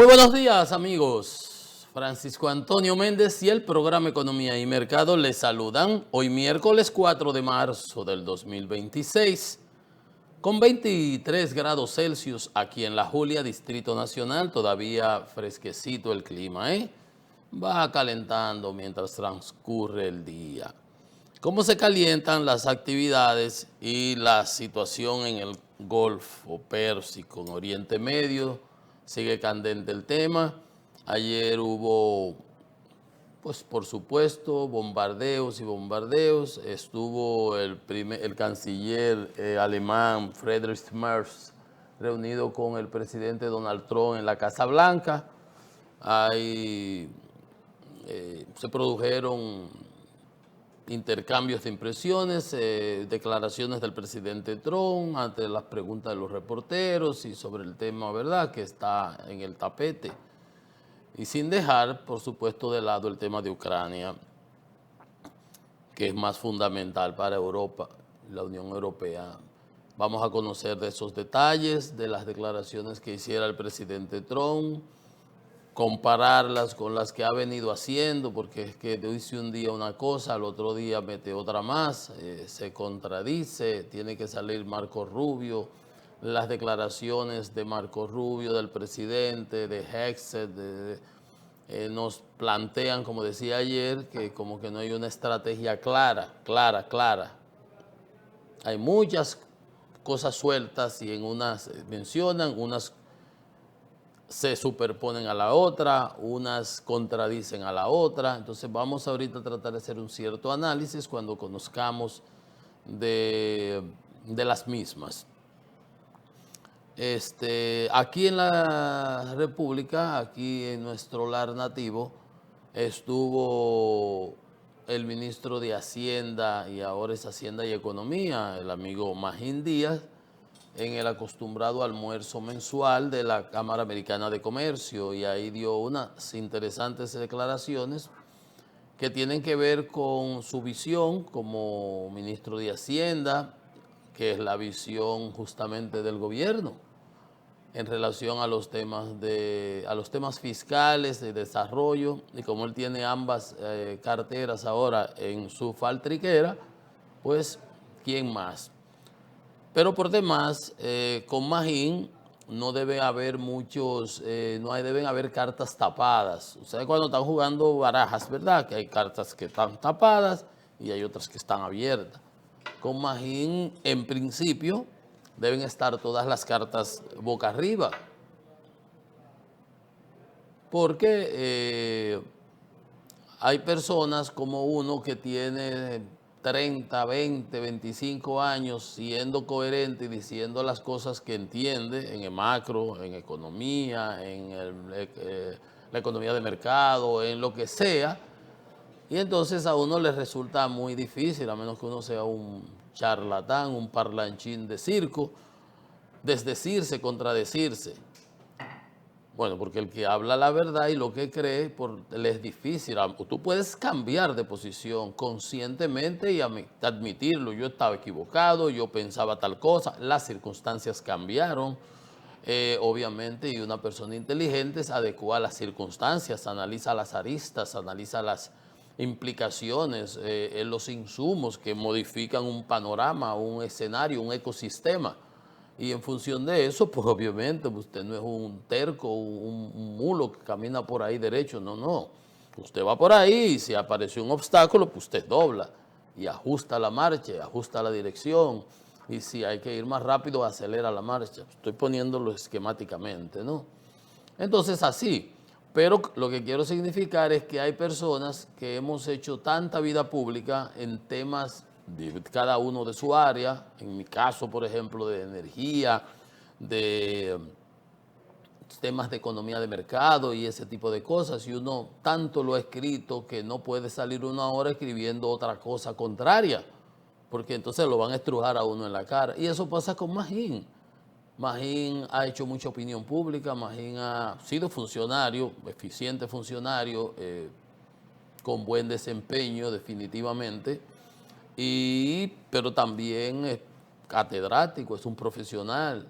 Muy buenos días, amigos. Francisco Antonio Méndez y el programa Economía y Mercado les saludan hoy miércoles 4 de marzo del 2026 con 23 grados Celsius aquí en La Julia, Distrito Nacional. Todavía fresquecito el clima, ¿eh? Va calentando mientras transcurre el día. ¿Cómo se calientan las actividades y la situación en el Golfo Pérsico, en Oriente Medio? Sigue candente el tema. Ayer hubo, pues por supuesto, bombardeos y bombardeos. Estuvo el canciller alemán Friedrich Merz reunido con el presidente Donald Trump en la Casa Blanca. Se produjeron intercambios de impresiones, declaraciones del presidente Trump ante las preguntas de los reporteros y sobre el tema, ¿verdad?, que está en el tapete. Y sin dejar, por supuesto, de lado el tema de Ucrania, que es más fundamental para Europa, la Unión Europea. Vamos a conocer de esos detalles, de las declaraciones que hiciera el presidente Trump, compararlas con las que ha venido haciendo, porque es que dice un día una cosa, al otro día mete otra más, se contradice, tiene que salir Marco Rubio, las declaraciones de Marco Rubio, del presidente, de Hegseth, nos plantean, como decía ayer, que como que no hay una estrategia clara. Hay muchas cosas sueltas y en unas mencionan, unas se superponen a la otra, unas contradicen a la otra. Entonces vamos ahorita a tratar de hacer un cierto análisis cuando conozcamos de las mismas. Aquí en la República, aquí en nuestro lar nativo, estuvo el ministro de Hacienda y ahora es Hacienda y Economía, el amigo Magín Díaz, en el acostumbrado almuerzo mensual de la Cámara Americana de Comercio, y ahí dio unas interesantes declaraciones que tienen que ver con su visión como ministro de Hacienda, que es la visión justamente del gobierno en relación a los temas fiscales, de desarrollo, y como él tiene ambas carteras ahora en su faltriquera, pues ¿quién más? Pero por demás, con Magín no debe haber deben haber cartas tapadas. Ustedes cuando están jugando barajas, ¿verdad?, que hay cartas que están tapadas y hay otras que están abiertas. Con Magín, en principio, deben estar todas las cartas boca arriba. Porque hay personas como uno que tiene 30, 20, 25 años siendo coherente y diciendo las cosas que entiende en el macro, en economía, la economía de mercado, en lo que sea. Y entonces a uno le resulta muy difícil, a menos que uno sea un charlatán, un parlanchín de circo, desdecirse, contradecirse. Bueno, porque el que habla la verdad y lo que cree, le es difícil. Tú puedes cambiar de posición conscientemente y admitirlo. Yo estaba equivocado, yo pensaba tal cosa, las circunstancias cambiaron, obviamente, y una persona inteligente se adecua a las circunstancias, analiza las aristas, analiza las implicaciones, los insumos que modifican un panorama, un escenario, un ecosistema. Y en función de eso, pues obviamente usted no es un terco, un mulo que camina por ahí derecho, no. Usted va por ahí y si apareció un obstáculo, pues usted dobla y ajusta la marcha, ajusta la dirección. Y si hay que ir más rápido, acelera la marcha. Estoy poniéndolo esquemáticamente, ¿no? Entonces así, pero lo que quiero significar es que hay personas que hemos hecho tanta vida pública en temas de cada uno de su área, en mi caso, por ejemplo, de energía, de temas de economía de mercado y ese tipo de cosas, y uno tanto lo ha escrito que no puede salir uno ahora escribiendo otra cosa contraria, porque entonces lo van a estrujar a uno en la cara. Y eso pasa con Magín. Magín ha hecho mucha opinión pública, Magín ha sido funcionario, eficiente funcionario, con buen desempeño definitivamente, pero también es catedrático, es un profesional.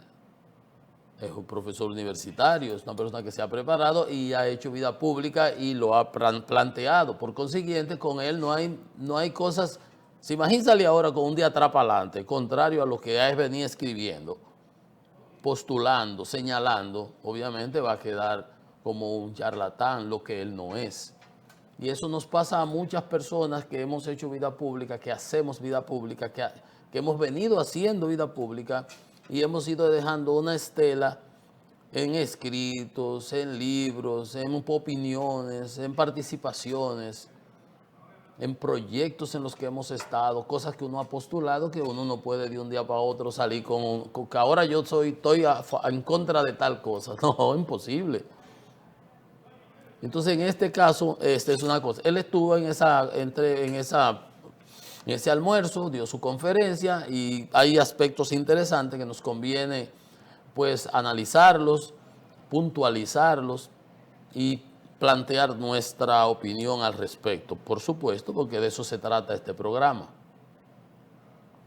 es un profesor universitario, es una persona que se ha preparado y ha hecho vida pública y lo ha planteado. Por consiguiente, con él no hay cosas. Se imagina salir ahora con un día atrás para adelante, contrario a lo que él venía escribiendo, postulando, señalando, obviamente va a quedar como un charlatán, lo que él no es. Y eso nos pasa a muchas personas que hemos hecho vida pública, que hacemos vida pública, que hemos venido haciendo vida pública y hemos ido dejando una estela en escritos, en libros, en opiniones, en participaciones, en proyectos en los que hemos estado, cosas que uno ha postulado que uno no puede de un día para otro salir con que ahora yo estoy en contra de tal cosa. No, imposible. Entonces, en este caso, es una cosa. Él estuvo en ese almuerzo, dio su conferencia y hay aspectos interesantes que nos conviene pues analizarlos, puntualizarlos y plantear nuestra opinión al respecto, por supuesto, porque de eso se trata este programa.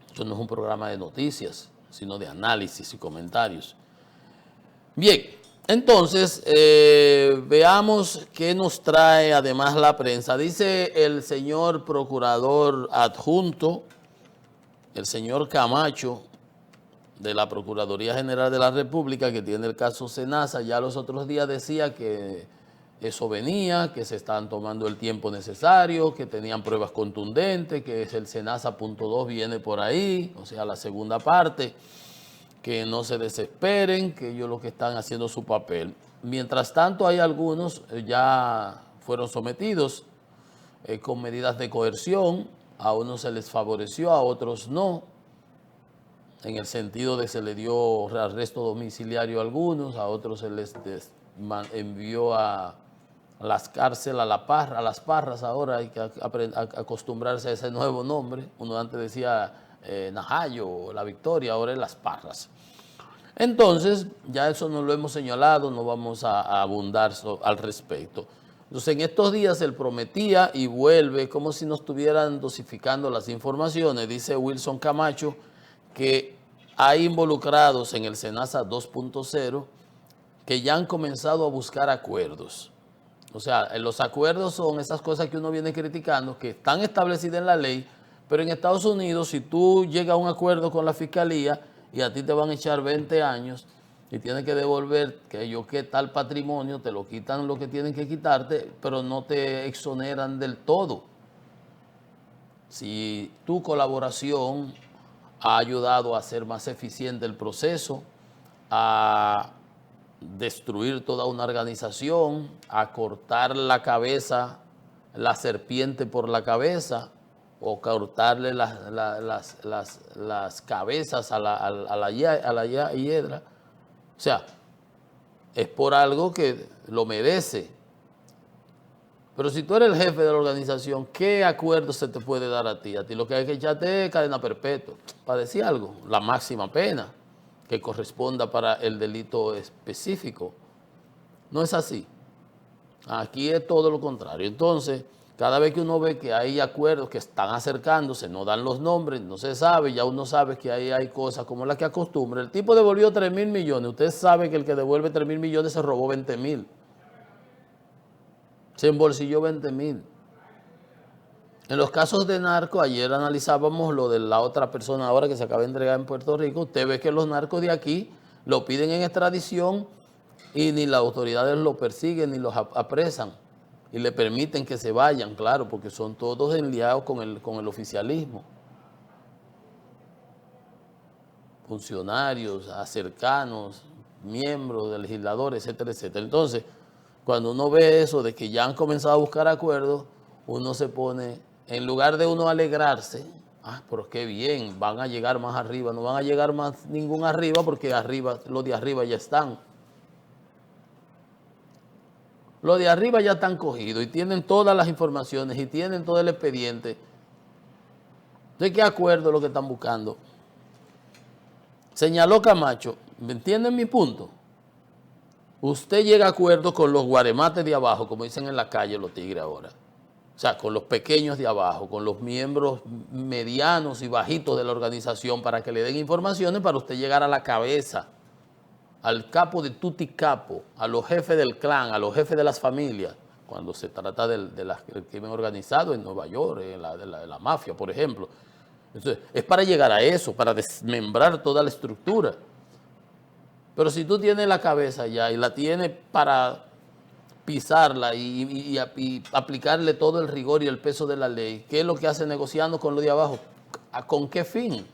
Esto no es un programa de noticias, sino de análisis y comentarios. Bien, entonces veamos qué nos trae además la prensa. Dice el señor procurador adjunto, el señor Camacho, de la Procuraduría General de la República, que tiene el caso Senasa, ya los otros días decía que eso venía, que se estaban tomando el tiempo necesario, que tenían pruebas contundentes, que es el Senasa.2 viene por ahí, o sea, la segunda parte, que no se desesperen, que ellos lo que están haciendo su papel. Mientras tanto, hay algunos ya fueron sometidos con medidas de coerción, a unos se les favoreció, a otros no, en el sentido de se le dio arresto domiciliario a algunos, a otros se les envió a las cárceles, a las Parras, ahora hay que acostumbrarse a ese nuevo nombre. Uno antes decía Najayo, La Victoria, ahora es Las Parras. Entonces, ya eso no lo hemos señalado, no vamos a abundar al respecto. Entonces, en estos días él prometía y vuelve como si nos estuvieran dosificando las informaciones, dice Wilson Camacho, que hay involucrados en el Senasa 2.0 que ya han comenzado a buscar acuerdos. O sea, los acuerdos son esas cosas que uno viene criticando, que están establecidas en la ley, pero en Estados Unidos, si tú llegas a un acuerdo con la fiscalía y a ti te van a echar 20 años y tienes que devolver que tal patrimonio, te lo quitan lo que tienen que quitarte, pero no te exoneran del todo. Si tu colaboración ha ayudado a hacer más eficiente el proceso, a destruir toda una organización, a cortar la cabeza, la serpiente por la cabeza, o cortarle las cabezas a la hiedra. O sea, es por algo que lo merece. Pero si tú eres el jefe de la organización, ¿qué acuerdo se te puede dar a ti? A ti lo que hay que echarte es cadena perpetua. Para decir algo, la máxima pena que corresponda para el delito específico. No es así. Aquí es todo lo contrario. Entonces, cada vez que uno ve que hay acuerdos que están acercándose, no dan los nombres, no se sabe, ya uno sabe que ahí hay cosas como la que acostumbra. El tipo devolvió 3.000 millones. Usted sabe que el que devuelve 3.000 millones se robó 20.000. Se embolsilló 20.000. En los casos de narco, ayer analizábamos lo de la otra persona ahora que se acaba de entregar en Puerto Rico. Usted ve que los narcos de aquí lo piden en extradición y ni las autoridades lo persiguen ni los apresan y le permiten que se vayan, claro, porque son todos enliados con el oficialismo. Funcionarios, cercanos, miembros de legisladores, etcétera, etcétera. Entonces, cuando uno ve eso de que ya han comenzado a buscar acuerdos, uno se pone, en lugar de uno alegrarse, pero qué bien, van a llegar más arriba, no van a llegar más ningún arriba porque arriba, los de arriba ya están. Los de arriba ya están cogidos y tienen todas las informaciones y tienen todo el expediente. ¿De qué acuerdo es lo que están buscando? Señaló Camacho, ¿me entienden mi punto? Usted llega a acuerdo con los guaremates de abajo, como dicen en la calle los tigres ahora. O sea, con los pequeños de abajo, con los miembros medianos y bajitos de la organización para que le den informaciones para usted llegar a la cabeza. al capo de tutti capo, a los jefes del clan, a los jefes de las familias, cuando se trata del crimen organizado en Nueva York, de la mafia, por ejemplo. Entonces, es para llegar a eso, para desmembrar toda la estructura. Pero si tú tienes la cabeza ya y la tienes para pisarla y aplicarle todo el rigor y el peso de la ley, ¿qué es lo que hace negociando con lo de abajo? ¿Con qué fin?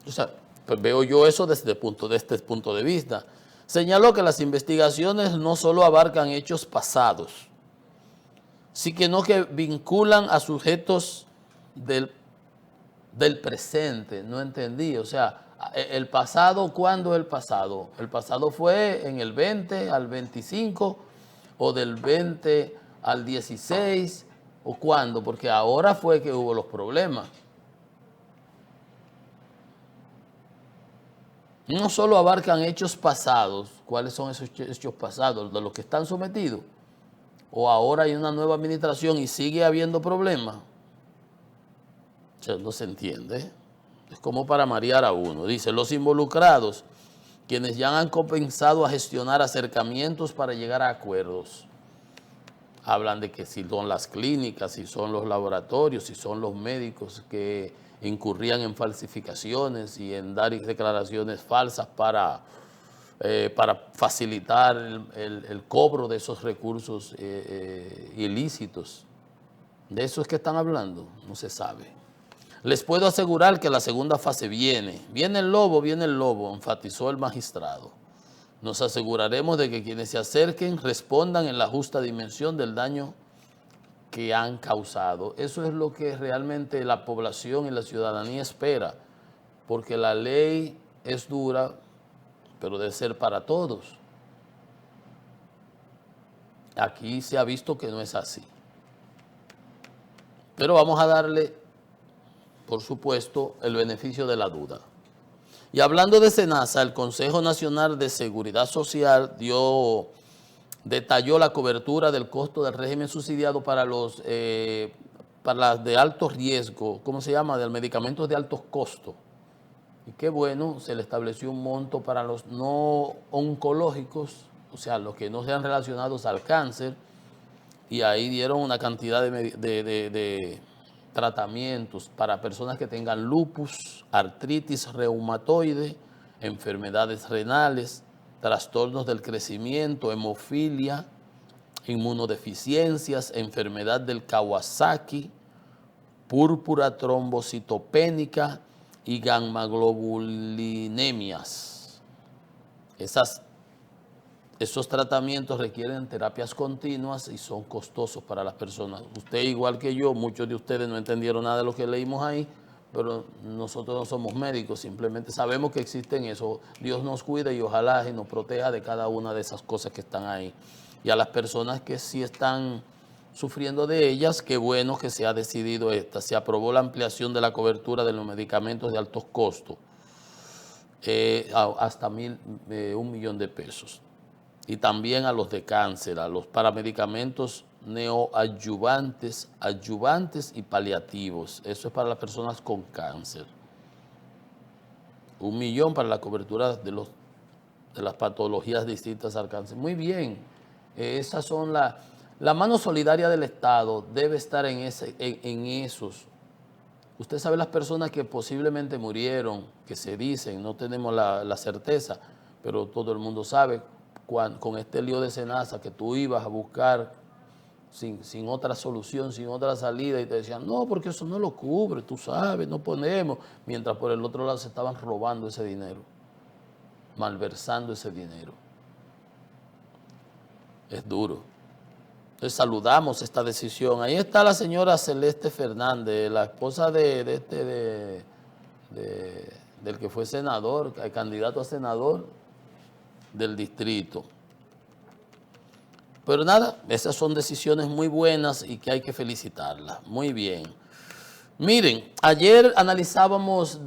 O sea, pues veo yo eso desde este punto de vista. Señaló que las investigaciones no solo abarcan hechos pasados, sino que vinculan a sujetos del presente. No entendí, o sea, el pasado, ¿cuándo el pasado? ¿El pasado fue en el 20 al 25 o del 20 al 16 o cuándo? Porque ahora fue que hubo los problemas. No solo abarcan hechos pasados. ¿Cuáles son esos hechos pasados? De los que están sometidos. O ahora hay una nueva administración y sigue habiendo problemas. O sea, no se entiende. Es como para marear a uno. Dice, los involucrados, quienes ya han comenzado a gestionar acercamientos para llegar a acuerdos. Hablan de que si son las clínicas, si son los laboratorios, si son los médicos que incurrían en falsificaciones y en dar declaraciones falsas para facilitar el cobro de esos recursos ilícitos. De eso es que están hablando, no se sabe. Les puedo asegurar que la segunda fase viene. Viene el lobo, enfatizó el magistrado. Nos aseguraremos de que quienes se acerquen respondan en la justa dimensión del daño que han causado. Eso es lo que realmente la población y la ciudadanía espera, porque la ley es dura, pero debe ser para todos. Aquí se ha visto que no es así. Pero vamos a darle, por supuesto, el beneficio de la duda. Y hablando de SENASA, el Consejo Nacional de Seguridad Social detalló la cobertura del costo del régimen subsidiado para las de alto riesgo, ¿cómo se llama?, de medicamentos de altos costos. Y qué bueno, se le estableció un monto para los no oncológicos, o sea, los que no sean relacionados al cáncer, y ahí dieron una cantidad de tratamientos para personas que tengan lupus, artritis reumatoide, enfermedades renales, trastornos del crecimiento, hemofilia, inmunodeficiencias, enfermedad del Kawasaki, púrpura trombocitopénica y gamma-globulinemias. Esos tratamientos requieren terapias continuas y son costosos para las personas. Usted, igual que yo, muchos de ustedes no entendieron nada de lo que leímos ahí, pero nosotros no somos médicos, simplemente sabemos que existen eso. Dios nos cuida y ojalá y nos proteja de cada una de esas cosas que están ahí. Y a las personas que sí están sufriendo de ellas, qué bueno que se ha decidido esta. Se aprobó la ampliación de la cobertura de los medicamentos de altos costos hasta 1 millón de pesos. Y también a los de cáncer, a los para medicamentos neoadyuvantes, adyuvantes y paliativos. Eso es para las personas con cáncer. 1 millón para la cobertura de las patologías distintas al cáncer. Muy bien, esas son la mano solidaria del Estado debe estar en esos. Usted sabe las personas que posiblemente murieron, que se dicen, no tenemos la certeza, pero todo el mundo sabe, con este lío de SENASA, que tú ibas a buscar sin otra solución, sin otra salida, y te decían, no, porque eso no lo cubre, tú sabes, no ponemos, mientras por el otro lado se estaban robando ese dinero, malversando ese dinero. Es duro. Entonces saludamos esta decisión. Ahí está la señora Celeste Fernández, la esposa del que fue senador, candidato a senador del distrito. Pero nada, esas son decisiones muy buenas y que hay que felicitarlas. Muy bien. Miren, ayer analizábamos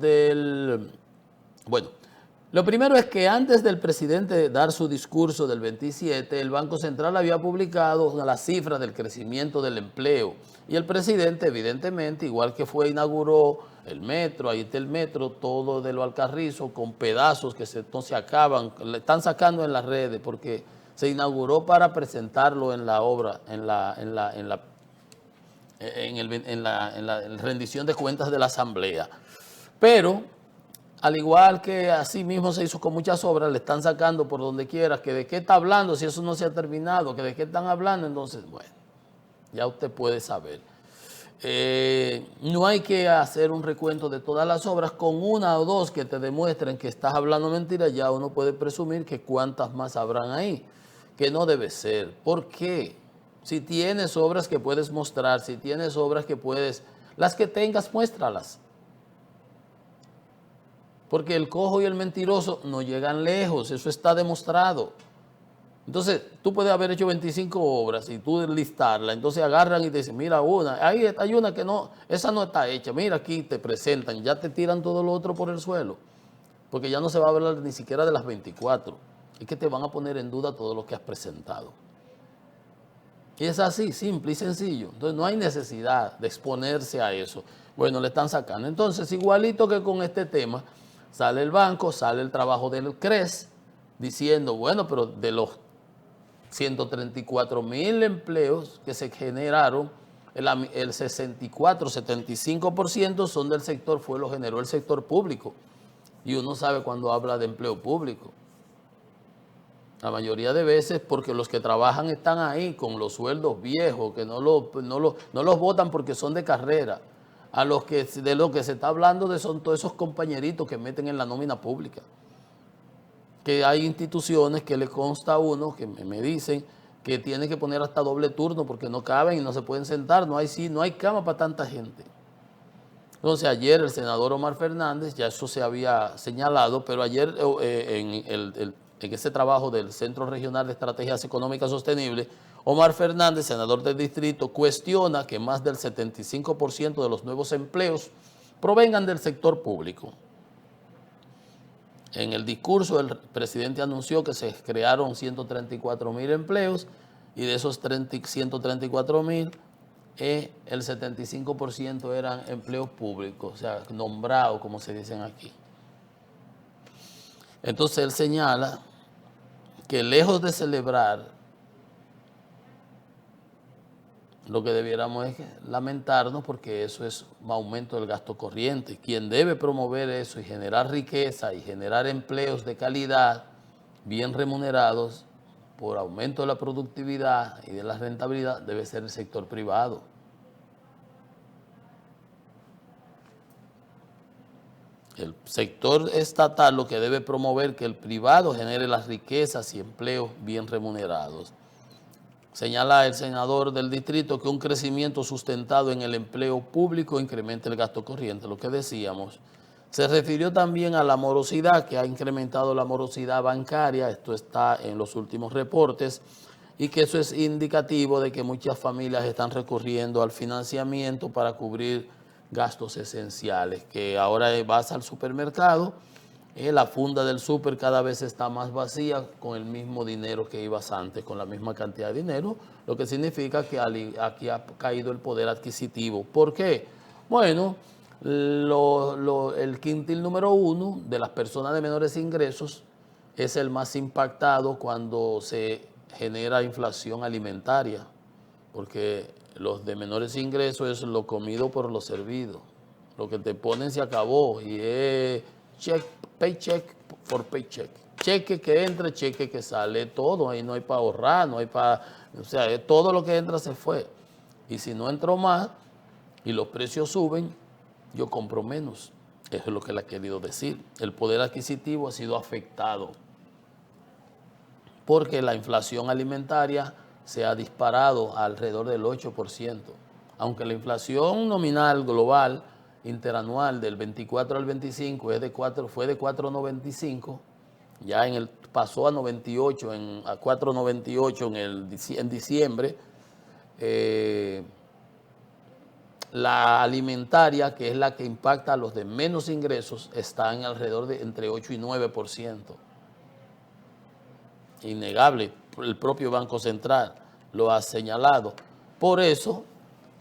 Lo primero es que antes del presidente dar su discurso del 27, el Banco Central había publicado las cifras del crecimiento del empleo. Y el presidente, evidentemente, igual que inauguró el metro, ahí está el metro, todo de lo Alcarrizo, con pedazos que no se acaban, le están sacando en las redes, porque se inauguró para presentarlo en la obra, en la rendición de cuentas de la Asamblea. Pero, al igual que así mismo se hizo con muchas obras, le están sacando por donde quiera, que de qué está hablando si eso no se ha terminado, que de qué están hablando, entonces, bueno, ya usted puede saber. No hay que hacer un recuento de todas las obras, con una o dos que te demuestren que estás hablando mentira, ya uno puede presumir que cuántas más habrán ahí, que no debe ser. ¿Por qué? Si tienes obras que puedes mostrar, si tienes obras que puedes, las que tengas, muéstralas. Porque el cojo y el mentiroso no llegan lejos, eso está demostrado. Entonces, tú puedes haber hecho 25 obras y tú listarla, entonces agarran y te dicen, mira una, ahí hay una que no, esa no está hecha, mira aquí te presentan, ya te tiran todo lo otro por el suelo, porque ya no se va a hablar ni siquiera de las 24, es que te van a poner en duda todo lo que has presentado. Y es así, simple y sencillo. Entonces no hay necesidad de exponerse a eso. Bueno, le están sacando. Entonces, igualito que con este tema, sale el banco, sale el trabajo del CRES, diciendo, bueno, pero de los 134,000 empleos que se generaron, el 64, 75% son del sector, lo generó el sector público. Y uno sabe cuando habla de empleo público. La mayoría de veces porque los que trabajan están ahí con los sueldos viejos, que no los votan porque son de carrera. A los que de lo que se está hablando son todos esos compañeritos que meten en la nómina pública. Que hay instituciones que le consta a uno, que me dicen que tienen que poner hasta doble turno porque no caben y no se pueden sentar, no hay cama para tanta gente. Entonces ayer el senador Omar Fernández, ya eso se había señalado, pero ayer en ese trabajo del Centro Regional de Estrategias Económicas Sostenibles, Omar Fernández, senador del distrito, cuestiona que más del 75% de los nuevos empleos provengan del sector público. En el discurso el presidente anunció que se crearon 134,000 empleos y de esos 134,000, el 75% eran empleos públicos, o sea, nombrados, como se dicen aquí. Entonces él señala que lejos de celebrar, lo que debiéramos es lamentarnos porque eso es un aumento del gasto corriente. Quien debe promover eso y generar riqueza y generar empleos de calidad, bien remunerados, por aumento de la productividad y de la rentabilidad, debe ser el sector privado. El sector estatal lo que debe promover que el privado genere las riquezas y empleos bien remunerados. Señala el senador del distrito que un crecimiento sustentado en el empleo público incrementa el gasto corriente, lo que decíamos. Se refirió también a la morosidad, que ha incrementado la morosidad bancaria, esto está en los últimos reportes, y que eso es indicativo de que muchas familias están recurriendo al financiamiento para cubrir gastos esenciales, que ahora vas al supermercado, la funda del súper cada vez está más vacía con el mismo dinero que ibas antes, con la misma cantidad de dinero, lo que significa que aquí ha caído el poder adquisitivo. ¿Por qué? Bueno, el quintil número 1 de las personas de menores ingresos es el más impactado cuando se genera inflación alimentaria, porque los de menores ingresos es lo comido por lo servido. Lo que te ponen se acabó y es paycheck por paycheck. Cheque que entra, cheque que sale, todo. Ahí no hay para ahorrar, no hay para... O sea, todo lo que entra se fue. Y si no entró más y los precios suben, yo compro menos. Eso es lo que le ha querido decir. El poder adquisitivo ha sido afectado porque la inflación alimentaria se ha disparado alrededor del 8%. Aunque la inflación nominal global interanual del 24 al 25 fue de 4,95, ya pasó a 98, a 4,98 en diciembre. La alimentaria, que es la que impacta a los de menos ingresos, está en alrededor de entre 8 y 9%. Innegable, el propio Banco Central lo ha señalado. Por eso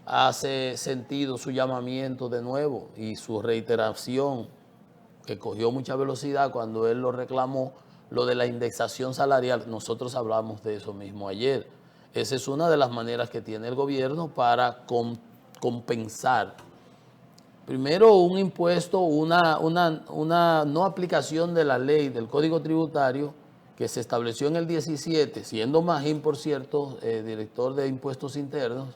hace sentido su llamamiento de nuevo y su reiteración, que cogió mucha velocidad cuando él lo reclamó, lo de la indexación salarial. Nosotros hablamos de eso mismo ayer. Esa es una de las maneras que tiene el gobierno para compensar. Primero, un impuesto, una no aplicación de la ley del Código Tributario que se estableció en el 17, siendo Magín, por cierto, director de impuestos internos,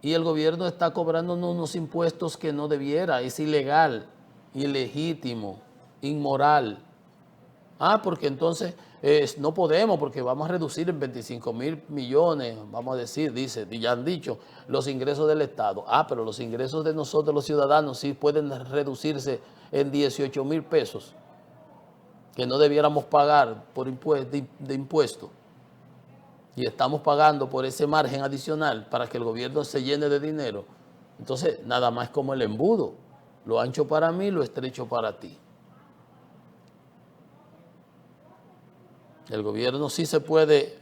y el gobierno está cobrando unos impuestos que no debiera, es ilegal, ilegítimo, inmoral. Porque entonces no podemos, porque vamos a reducir en 25.000 millones, vamos a decir, dice, y ya han dicho, los ingresos del Estado. Pero los ingresos de nosotros los ciudadanos sí pueden reducirse en 18.000 pesos, que no debiéramos pagar por de impuestos. Y estamos pagando por ese margen adicional para que el gobierno se llene de dinero. Entonces, nada más como el embudo, lo ancho para mí, lo estrecho para ti. El gobierno sí se puede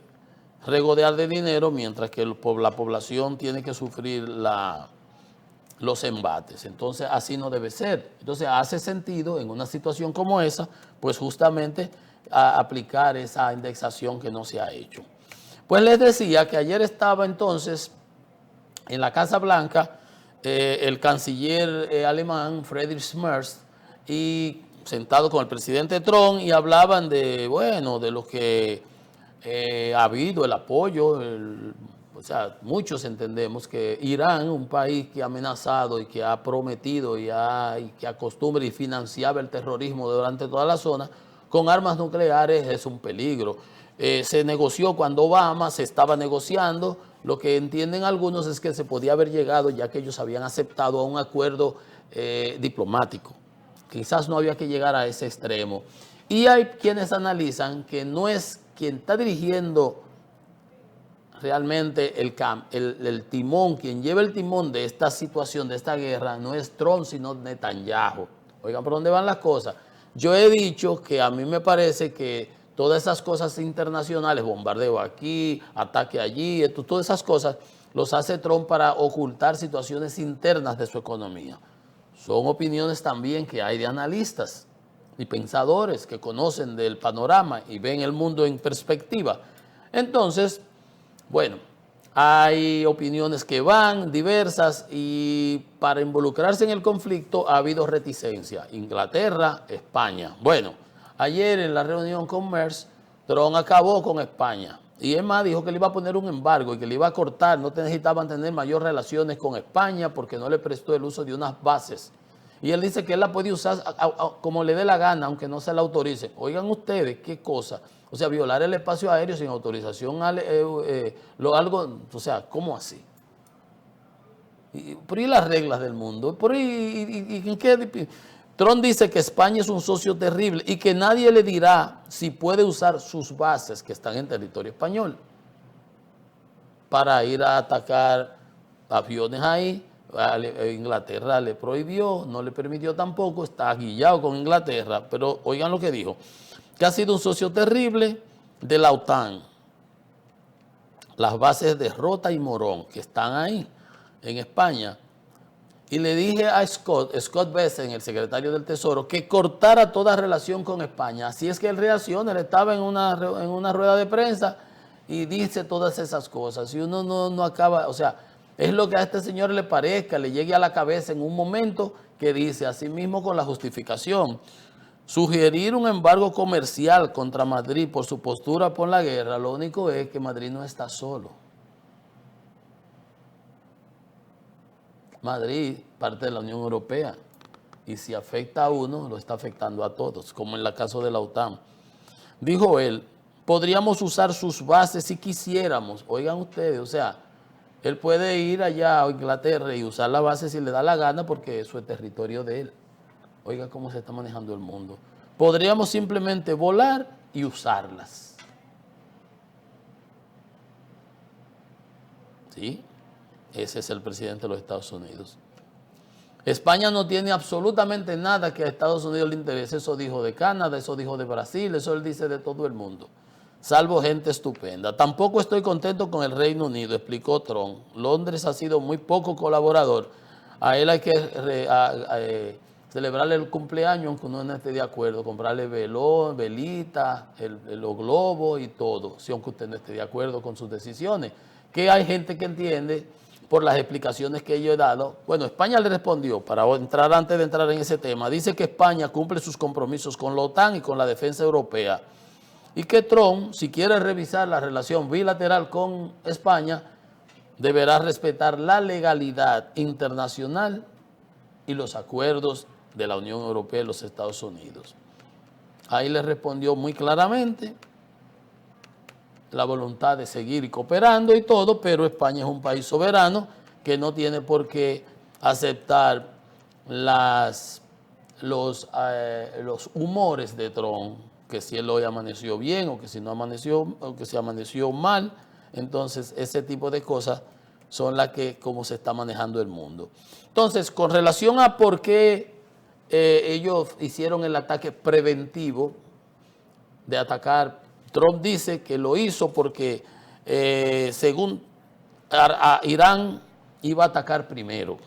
regodear de dinero, mientras que la población tiene que sufrir los embates. Entonces, así no debe ser. Entonces, hace sentido en una situación como esa, pues justamente aplicar esa indexación que no se ha hecho. Pues les decía que ayer estaba entonces en la Casa Blanca el canciller alemán Friedrich Merz y sentado con el presidente Trump, y hablaban de, bueno, de lo que ha habido, el apoyo, o sea, muchos entendemos que Irán, un país que ha amenazado y que ha prometido y que acostumbra y financiaba el terrorismo durante toda la zona, con armas nucleares es un peligro. Se negoció cuando Obama, se estaba negociando. Lo que entienden algunos es que se podía haber llegado, ya que ellos habían aceptado, a un acuerdo diplomático. Quizás no había que llegar a ese extremo. Y hay quienes analizan que no es quien está dirigiendo realmente el timón, quien lleva el timón de esta situación, de esta guerra, no es Trump, sino Netanyahu. Oigan, ¿por dónde van las cosas? Yo he dicho que a mí me parece que todas esas cosas internacionales, bombardeo aquí, ataque allí, todas esas cosas, los hace Trump para ocultar situaciones internas de su economía. Son opiniones también que hay de analistas y pensadores que conocen del panorama y ven el mundo en perspectiva. Entonces, bueno, hay opiniones que van diversas, y para involucrarse en el conflicto ha habido reticencia. Inglaterra, España. Bueno, ayer en la reunión con Merz, Trump acabó con España. Y es más, dijo que le iba a poner un embargo y que le iba a cortar, no necesitaban tener mayor relaciones con España porque no le prestó el uso de unas bases. Y él dice que él la puede usar como le dé la gana, aunque no se la autorice. Oigan ustedes, qué cosa. O sea, violar el espacio aéreo sin autorización, algo, o sea, ¿cómo así? ¿Por ahí las reglas del mundo? ¿Por ahí, en qué? Trump dice que España es un socio terrible y que nadie le dirá si puede usar sus bases que están en territorio español para ir a atacar aviones ahí. Inglaterra le prohibió, no le permitió tampoco, está guillado con Inglaterra, pero oigan lo que dijo, que ha sido un socio terrible de la OTAN. Las bases de Rota y Morón, que están ahí, en España. Y le dije a Scott Bessent, el secretario del Tesoro, que cortara toda relación con España. Así es que él reacciona, él estaba en una rueda de prensa y dice todas esas cosas. Y uno no acaba, o sea, es lo que a este señor le parezca, le llegue a la cabeza en un momento, que dice, así mismo con la justificación, sugerir un embargo comercial contra Madrid por su postura por la guerra. Lo único es que Madrid no está solo. Madrid, parte de la Unión Europea, y si afecta a uno, lo está afectando a todos, como en el caso de la OTAN. Dijo él, podríamos usar sus bases si quisiéramos. Oigan ustedes, o sea, él puede ir allá a Inglaterra y usar la base si le da la gana, porque eso es territorio de él. Oiga cómo se está manejando el mundo. Podríamos simplemente volar y usarlas. ¿Sí? ese es el presidente de los Estados Unidos. España no tiene absolutamente nada que a Estados Unidos le interese. Eso dijo de Canadá, eso dijo de Brasil, eso él dice de todo el mundo. Salvo gente estupenda. Tampoco estoy contento con el Reino Unido, explicó Trump. Londres ha sido muy poco colaborador. A él hay que celebrarle el cumpleaños aunque uno no esté de acuerdo, comprarle velón, velita, los globos y todo, si aunque usted no esté de acuerdo con sus decisiones. Que hay gente que entiende por las explicaciones que yo he dado. Bueno, España le respondió, para entrar antes de entrar en ese tema, dice que España cumple sus compromisos con la OTAN y con la defensa europea. Y que Trump, si quiere revisar la relación bilateral con España, deberá respetar la legalidad internacional y los acuerdos de la Unión Europea y los Estados Unidos. Ahí le respondió muy claramente la voluntad de seguir cooperando y todo, pero España es un país soberano que no tiene por qué aceptar los humores de Trump, que si él hoy amaneció bien o que si no amaneció, o que si amaneció mal. Entonces, ese tipo de cosas son las que, como se está manejando el mundo. Entonces, con relación a por qué ellos hicieron el ataque preventivo de atacar, Trump dice que lo hizo porque, según Irán iba a atacar primero.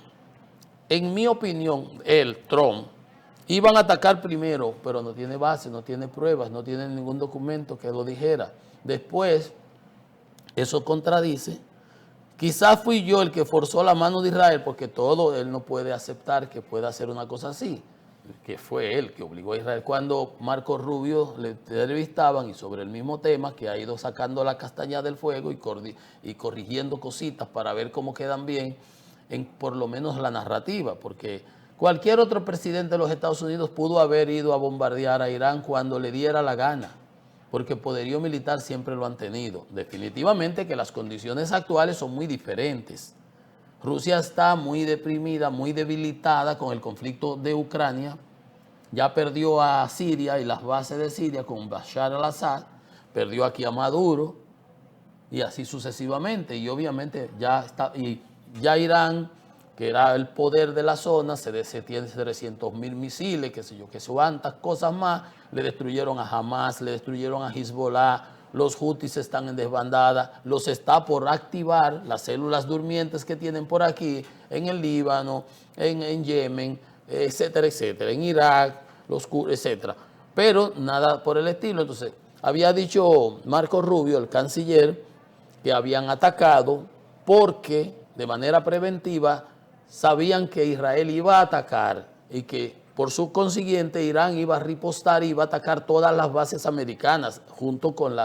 En mi opinión, Trump, iban a atacar primero, pero no tiene base, no tiene pruebas, no tiene ningún documento que lo dijera. Después, eso contradice. Quizás fui yo el que forzó la mano de Israel, porque él no puede aceptar que pueda hacer una cosa así, que fue él que obligó a Israel. Cuando Marco Rubio le entrevistaban y sobre el mismo tema, que ha ido sacando la castaña del fuego y corrigiendo cositas para ver cómo quedan bien, en por lo menos la narrativa, porque cualquier otro presidente de los Estados Unidos pudo haber ido a bombardear a Irán cuando le diera la gana, porque poderío militar siempre lo han tenido. Definitivamente que las condiciones actuales son muy diferentes. Rusia está muy deprimida, muy debilitada con el conflicto de Ucrania. Ya perdió a Siria y las bases de Siria con Bashar al-Assad, perdió aquí a Maduro y así sucesivamente. Y obviamente ya Irán, que era el poder de la zona, se tiene 300.000 misiles, qué sé yo, que son tantas cosas más, le destruyeron a Hamas, le destruyeron a Hezbollah, los Houthis están en desbandada, los está por activar, las células durmientes que tienen por aquí, en el Líbano, en Yemen, etcétera, etcétera, en Irak, etcétera. Pero nada por el estilo. Entonces, había dicho Marco Rubio, el canciller, que habían atacado porque de manera preventiva sabían que Israel iba a atacar y que por su consiguiente Irán iba a ripostar y iba a atacar todas las bases americanas junto con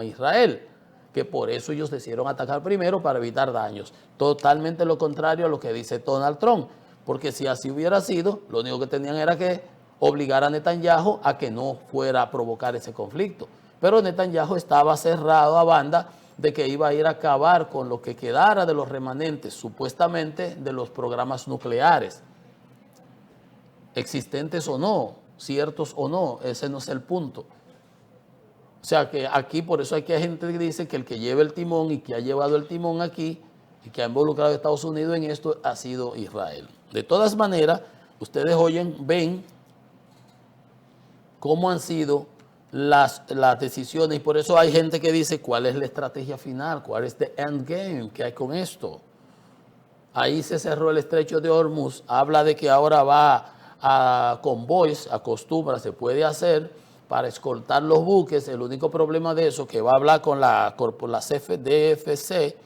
Israel, que por eso ellos decidieron atacar primero para evitar daños. Totalmente lo contrario a lo que dice Donald Trump, porque si así hubiera sido, lo único que tenían era que obligar a Netanyahu a que no fuera a provocar ese conflicto. Pero Netanyahu estaba cerrado a banda de que iba a ir a acabar con lo que quedara de los remanentes, supuestamente, de los programas nucleares, existentes o no, ciertos o no, ese no es el punto. O sea que aquí, por eso hay gente que dice que el que lleva el timón y que ha llevado el timón aquí y que ha involucrado a Estados Unidos en esto ha sido Israel. De todas maneras, ustedes ven cómo han sido las decisiones, y por eso hay gente que dice cuál es la estrategia final, cuál es el endgame que hay con esto. Ahí se cerró el estrecho de Hormuz, habla de que ahora va a convoys, se puede hacer para escoltar los buques. El único problema de eso que va a hablar con la DFC,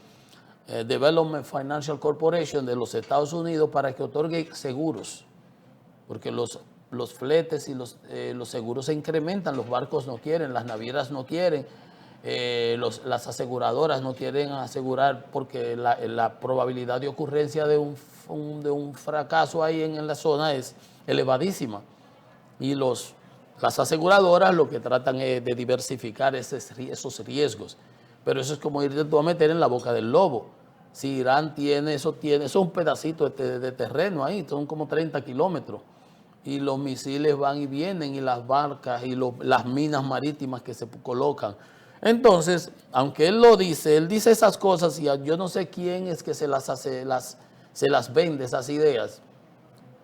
Development Financial Corporation de los Estados Unidos, para que otorgue seguros, porque los fletes y los seguros se incrementan, los barcos no quieren, las navieras no quieren, las aseguradoras no quieren asegurar porque la probabilidad de ocurrencia de un fracaso ahí en la zona es elevadísima. Y las aseguradoras lo que tratan es de diversificar esos riesgos. Pero eso es como irte tú a meter en la boca del lobo. Si Irán eso es un pedacito de terreno ahí, son como 30 kilómetros. Y los misiles van y vienen, y las barcas y las minas marítimas que se colocan. Entonces, aunque él dice esas cosas y yo no sé quién es que se las hace, se las vende esas ideas,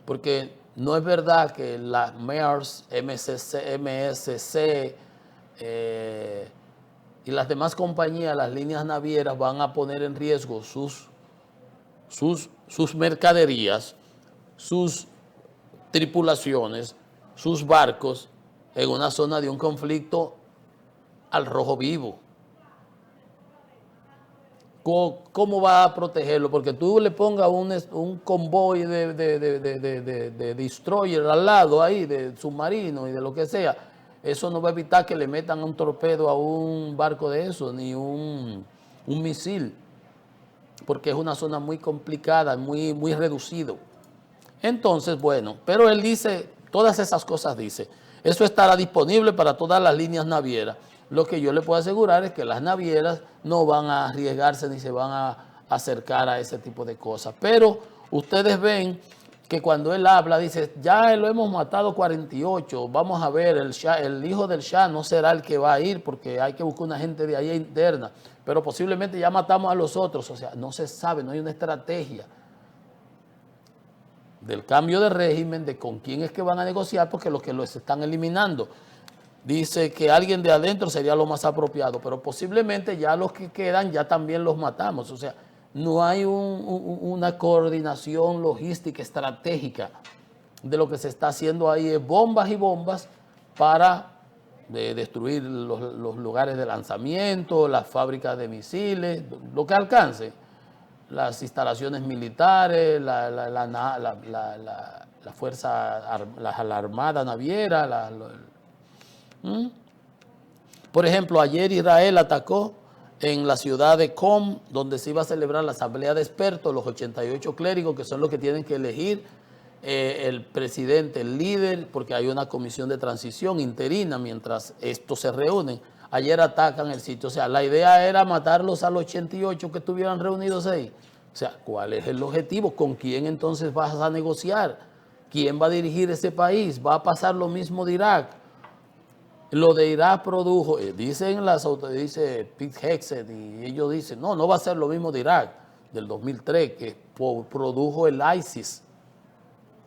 porque no es verdad que la MERS, MSC y las demás compañías, las líneas navieras, van a poner en riesgo sus mercaderías, sus tripulaciones, sus barcos en una zona de un conflicto al rojo vivo. ¿Cómo va a protegerlo? Porque tú le pongas un convoy de destroyer al lado ahí, de submarino y de lo que sea, eso no va a evitar que le metan un torpedo a un barco de eso, ni un misil, porque es una zona muy complicada, muy reducido. Entonces, bueno, pero él dice, todas esas cosas dice, eso estará disponible para todas las líneas navieras. Lo que yo le puedo asegurar es que las navieras no van a arriesgarse ni se van a acercar a ese tipo de cosas. Pero ustedes ven que cuando él habla, dice, ya lo hemos matado 48, vamos a ver, el hijo del Shah no será el que va a ir porque hay que buscar una gente de ahí interna, pero posiblemente ya matamos a los otros, o sea, no se sabe, no hay una estrategia del cambio de régimen, de con quién es que van a negociar, porque los que los están eliminando. Dice que alguien de adentro sería lo más apropiado, pero posiblemente ya los que quedan ya también los matamos. O sea, no hay una coordinación logística, estratégica de lo que se está haciendo ahí. Es bombas y bombas para destruir los lugares de lanzamiento, las fábricas de misiles, lo que alcance. Las instalaciones militares, la fuerza, la armada naviera. Por ejemplo, ayer Israel atacó en la ciudad de Qom, donde se iba a celebrar la asamblea de expertos, los 88 clérigos, que son los que tienen que elegir el presidente, el líder, porque hay una comisión de transición interina mientras estos se reúnen. Ayer atacan el sitio. O sea, la idea era matarlos a los 88 que estuvieran reunidos ahí. O sea, ¿cuál es el objetivo? ¿Con quién entonces vas a negociar? ¿Quién va a dirigir ese país? ¿Va a pasar lo mismo de Irak? Lo de Irak produjo, dicen las autoridades, dice Pete Hegseth, y ellos dicen, no va a ser lo mismo de Irak del 2003, que produjo el ISIS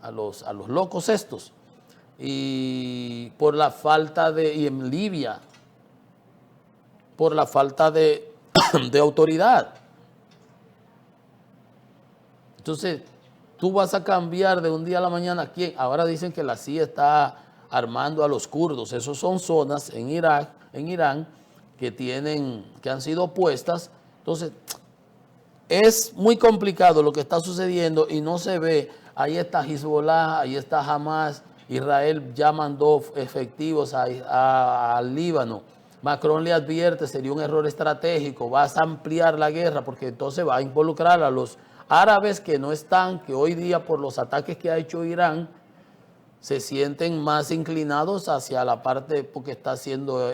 a los locos estos. Y por la falta y en Libia, por la falta de autoridad. Entonces, tú vas a cambiar de un día a la mañana. ¿Quién? Ahora dicen que la CIA está armando a los kurdos. Esas son zonas en Irak, en Irán, que han sido opuestas. Entonces, es muy complicado lo que está sucediendo y no se ve. Ahí está Hezbollah, ahí está Hamas. Israel ya mandó efectivos al Líbano. Macron le advierte, sería un error estratégico, vas a ampliar la guerra porque entonces va a involucrar a los árabes que no están, que hoy día por los ataques que ha hecho Irán, se sienten más inclinados hacia la parte porque está siendo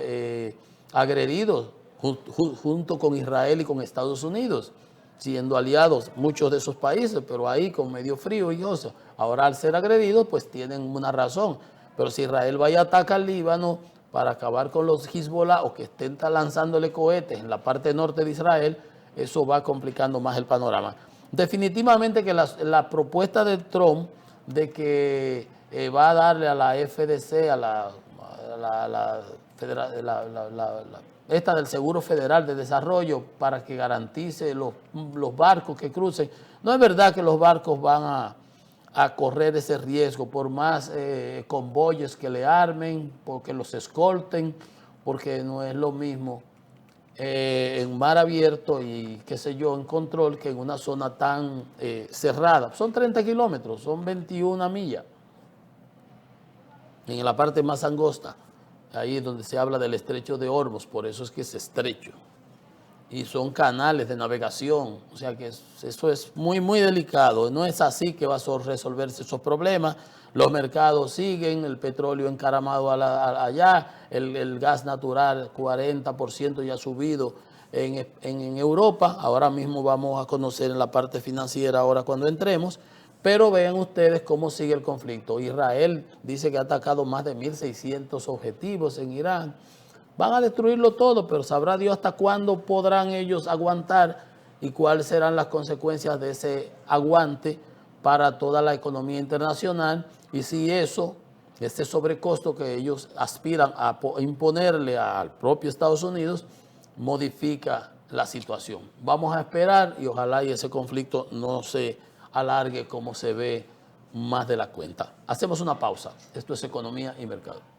agredido junto con Israel y con Estados Unidos, siendo aliados muchos de esos países, pero ahí con medio frío y cosas. Ahora al ser agredidos pues tienen una razón, pero si Israel vaya a atacar al Líbano para acabar con los Hezbollah o que estén lanzándole cohetes en la parte norte de Israel, eso va complicando más el panorama. Definitivamente que la propuesta de Trump de que va a darle a la FDC, esta del Seguro Federal de Desarrollo para que garantice los barcos que crucen. No es verdad que los barcos van a correr ese riesgo, por más convoyes que le armen, porque los escolten, porque no es lo mismo en mar abierto y qué sé yo, en control, que en una zona tan cerrada. Son 30 kilómetros, son 21 millas. En la parte más angosta, ahí es donde se habla del estrecho de Hormuz, por eso es que es estrecho. Y son canales de navegación, o sea que eso es muy delicado. No es así que va a resolverse esos problemas. Los mercados siguen, el petróleo encaramado allá, el gas natural 40% ya ha subido en Europa. Ahora mismo vamos a conocer en la parte financiera ahora cuando entremos. Pero vean ustedes cómo sigue el conflicto. Israel dice que ha atacado más de 1.600 objetivos en Irán. van a destruirlo todo, pero sabrá Dios hasta cuándo podrán ellos aguantar y cuáles serán las consecuencias de ese aguante para toda la economía internacional, y si eso, este sobrecosto que ellos aspiran a imponerle al propio Estados Unidos, modifica la situación. Vamos a esperar y ojalá y ese conflicto no se alargue como se ve más de la cuenta. Hacemos una pausa. Esto es Economía y Mercado.